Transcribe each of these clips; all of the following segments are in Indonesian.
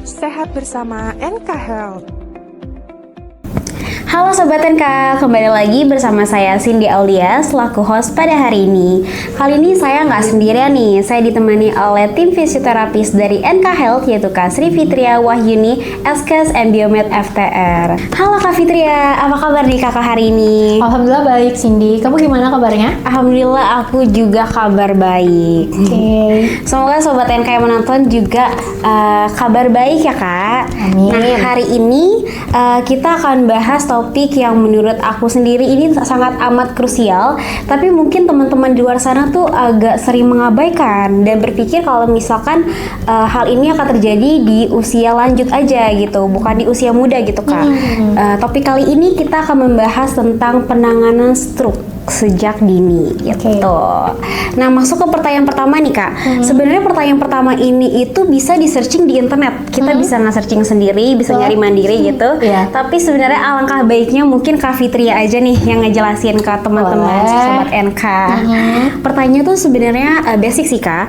Sehat bersama NK Health. Halo Sobat NK, kembali lagi bersama saya Cindy Aulia selaku host pada hari ini. Kali ini saya nggak sendirian nih, saya ditemani oleh tim fisioterapis dari NK Health yaitu Kak Sri Fitria Wahyuni, Eskes and Biomed FTR. Halo Kak Fitria, apa kabar nih kakak hari ini? Alhamdulillah baik Cindy, kamu gimana kabarnya? Alhamdulillah aku juga kabar baik. Oke. Semoga Sobat NK yang menonton juga kabar baik ya Kak. Amin. Nah hari ini kita akan bahas topik yang menurut aku sendiri ini sangat amat krusial, tapi mungkin teman-teman di luar sana tuh agak sering mengabaikan dan berpikir kalau misalkan hal ini akan terjadi di usia lanjut aja gitu, bukan di usia muda gitu Kak. Topik kali ini kita akan membahas tentang penanganan stroke sejak dini gitu. Nah, masuk ke pertanyaan pertama nih Kak. Sebenarnya pertanyaan pertama ini itu bisa di searching di internet. Kita bisa nge-searching sendiri, bisa nyari mandiri gitu. Tapi sebenarnya alangkah baiknya mungkin Kak Fitria aja nih yang ngejelasin ke teman-teman Sobat NK. Pertanyaan tuh sebenarnya basic sih Kak.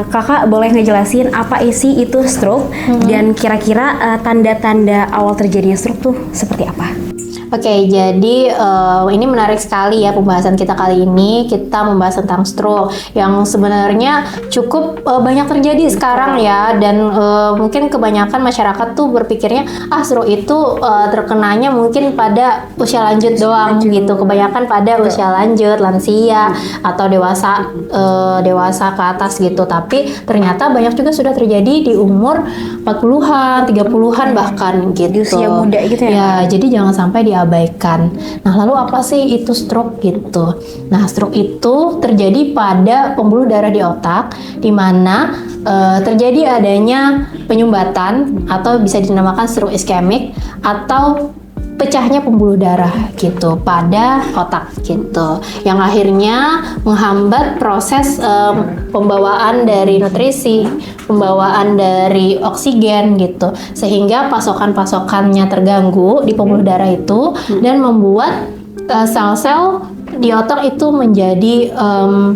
Kakak boleh ngejelasin apa isi itu stroke dan kira-kira tanda-tanda awal terjadinya stroke tuh seperti apa? Oke, jadi ini menarik sekali ya pembahasan kita kali ini. Kita membahas tentang stroke yang sebenarnya cukup banyak terjadi sekarang ya, dan mungkin kebanyakan masyarakat tuh berpikirnya stroke itu terkenanya mungkin pada usia lanjut doang gitu. Kebanyakan pada usia lanjut, lansia atau dewasa ke atas gitu. Tapi ternyata banyak juga sudah terjadi di umur 40-an, 30-an bahkan gitu. Di usia muda gitu ya. Ya, jadi jangan sampai diabaikan. Nah, lalu apa sih itu stroke gitu? Nah, stroke itu terjadi pada pembuluh darah di otak, di mana terjadi adanya penyumbatan atau bisa dinamakan stroke iskemik atau pecahnya pembuluh darah gitu pada otak gitu, yang akhirnya menghambat proses pembawaan dari nutrisi, pembawaan dari oksigen gitu, sehingga pasokannya terganggu di pembuluh darah itu dan membuat sel-sel di otak itu menjadi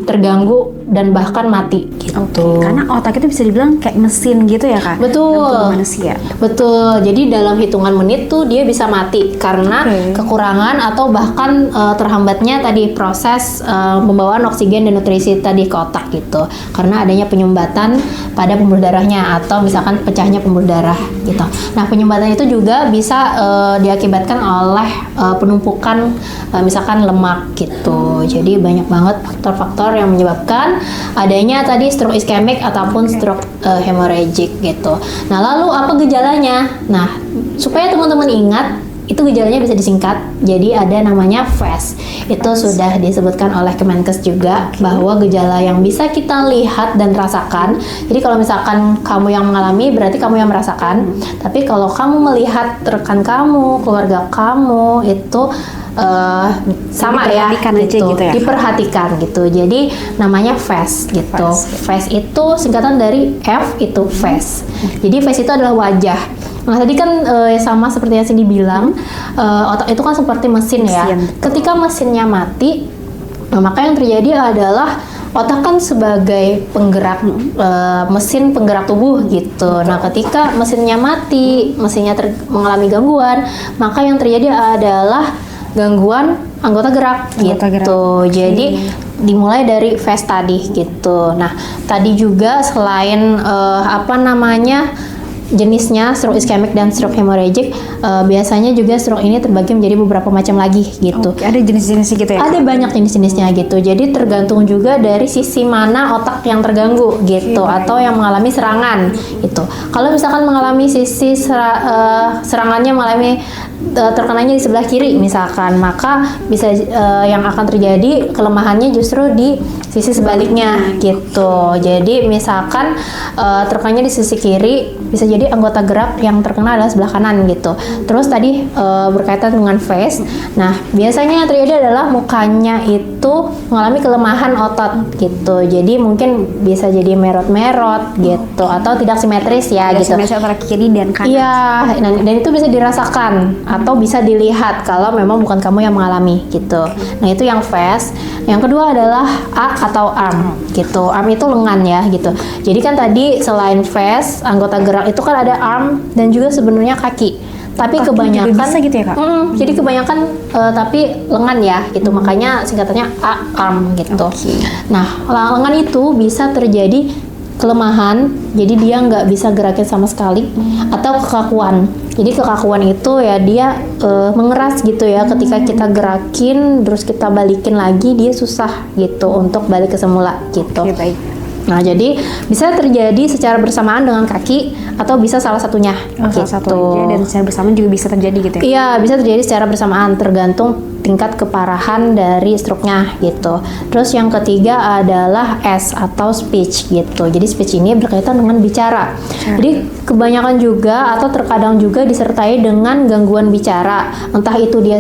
terganggu dan bahkan mati gitu. Karena otak itu bisa dibilang kayak mesin gitu ya Kak? Betul. Manusia. Betul. Jadi dalam hitungan menit tuh dia bisa mati karena kekurangan atau bahkan terhambatnya tadi proses pembawaan oksigen dan nutrisi tadi ke otak gitu. Karena adanya penyumbatan pada pembuluh darahnya atau misalkan pecahnya pembuluh darah gitu. Nah, penyumbatan itu juga bisa diakibatkan oleh penumpukan misalkan lemak gitu. Jadi banyak banget faktor-faktor yang menyebabkan adanya tadi stroke iskemik ataupun stroke hemorrhagic gitu. Nah, lalu apa gejalanya? Nah, supaya teman-teman ingat, itu gejalanya bisa disingkat jadi ada namanya FAST. Itu sudah disebutkan oleh Kemenkes juga bahwa gejala yang bisa kita lihat dan rasakan. Jadi kalau misalkan kamu yang mengalami berarti kamu yang merasakan. Tapi kalau kamu melihat rekan kamu, keluarga kamu itu sama ya gitu, diperhatikan gitu. Jadi namanya FAST gitu. FAST itu singkatan dari F itu face. Jadi face itu adalah wajah. Nah, tadi kan sama seperti yang Cindy bilang, otak itu kan seperti mesin ya. Ketika mesinnya mati, maka yang terjadi adalah otak kan sebagai penggerak mesin penggerak tubuh gitu. Nah, ketika mesinnya mati, mesinnya mengalami gangguan, maka yang terjadi adalah gangguan anggota gerak gitu. Jadi dimulai dari FAST tadi gitu. Nah, tadi juga selain jenisnya stroke iskemik dan stroke hemorrhagic, biasanya juga stroke ini terbagi menjadi beberapa macam lagi gitu. Ada jenis-jenisnya gitu ya? Ada banyak jenis-jenisnya gitu. Jadi tergantung juga dari sisi mana otak yang terganggu gitu, atau yang mengalami serangan gitu. Kalau misalkan mengalami sisi serangannya mengalami terkenanya di sebelah kiri misalkan, maka bisa yang akan terjadi kelemahannya justru di sisi sebaliknya gitu. Jadi misalkan terkenanya di sisi kiri, bisa jadi anggota gerak yang terkena adalah sebelah kanan gitu. Terus tadi berkaitan dengan face. Nah, biasanya yang terjadi adalah mukanya itu mengalami kelemahan otot gitu. Jadi mungkin bisa jadi merot-merot gitu, atau tidak simetris ya gitu. Simetris antara kiri dan kanan. Iya, dan itu bisa dirasakan atau bisa dilihat kalau memang bukan kamu yang mengalami gitu. Nah itu yang fast. Yang kedua adalah A atau arm gitu. Arm itu lengan ya gitu. Jadi kan tadi selain fast, anggota gerak itu kan ada arm dan juga sebenarnya kaki. Tapi Kaki kebanyakan juga bisa gitu ya, Kak? Jadi kebanyakan tapi lengan ya gitu. Makanya singkatannya A arm gitu. Nah lengan itu bisa terjadi kelemahan, jadi dia nggak bisa gerakin sama sekali, atau kekakuan. Jadi kekakuan itu ya dia mengeras gitu ya, ketika kita gerakin terus kita balikin lagi dia susah gitu untuk balik ke semula gitu. Oke, baik. Nah jadi bisa terjadi secara bersamaan dengan kaki atau bisa salah satunya gitu. Salah satu aja, dan secara bersamaan juga bisa terjadi gitu ya? Iya, bisa terjadi secara bersamaan tergantung tingkat keparahan dari stroke-nya gitu. Terus yang ketiga adalah S atau speech gitu. Jadi speech ini berkaitan dengan bicara. Jadi kebanyakan juga atau terkadang juga disertai dengan gangguan bicara. Entah itu dia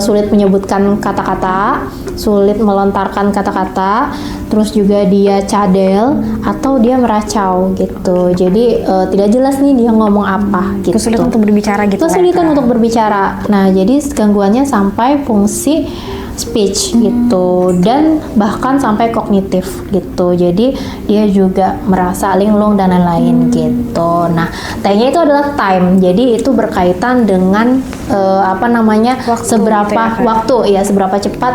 sulit menyebutkan kata-kata, sulit melontarkan kata-kata, terus juga dia cadel atau dia meracau gitu. Jadi tidak jelas nih dia ngomong apa gitu. Kesulitan untuk berbicara gitu. Kesulitan untuk berbicara. Nah, jadi gangguannya sampai fungsi speech gitu, dan bahkan sampai kognitif gitu. Jadi dia juga merasa linglung dan lain-lain gitu. Nah, T-nya itu adalah time. Jadi itu berkaitan dengan Waktu seberapa gitu ya, Kak? waktu ya, seberapa cepat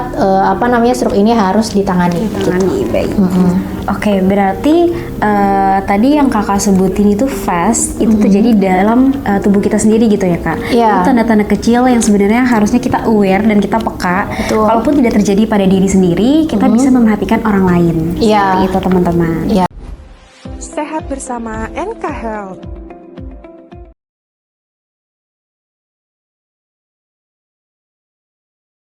stroke ini harus ditangani. Gitu. Baik. Oke, berarti tadi yang kakak sebutin itu fast, itu terjadi dalam tubuh kita sendiri gitu ya, Kak? Iya. Itu tanda-tanda kecil yang sebenarnya harusnya kita aware dan kita peka. Betul. Walaupun tidak terjadi pada diri sendiri, kita bisa memperhatikan orang lain. Iya. Seperti itu teman-teman. Iya. Sehat bersama NK Health.